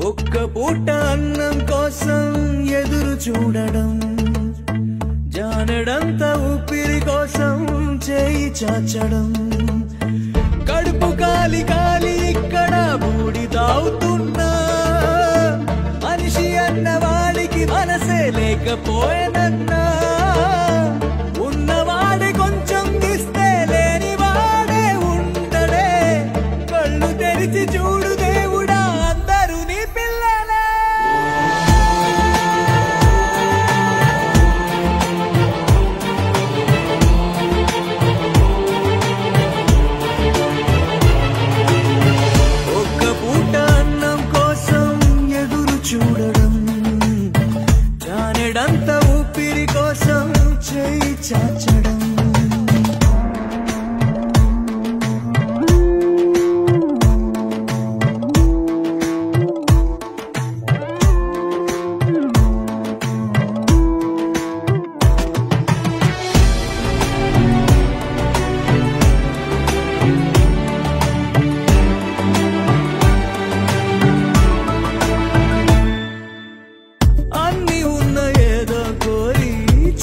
ఒక్క పూట అన్నం కోసం ఎదురు చూడడం, జానడంత ఊపిరి కోసం చేయి చాచడం, కడుపు కాలి కాలి ఇక్కడ బూడి తాగుతున్నా, మనిషి అన్న వాడికి మనసే లేకపోయేనన్నా, ఉన్నవాడే కొంచెం ఇస్తే లేని వాడే ఉండడే, కళ్ళు తెరిచి చూడు దేవుడా అందరూ నీ పిల్లలే. ఒక్క పూట అన్నం కోసం ఎదురు చూడడం, జానెడంత ఊపిరి కోసం చేయి చాచడం. అన్ని ఉన్న ఏదో కోరి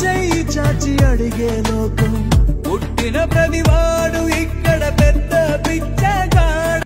చెయ్యి చాచి అడిగేలా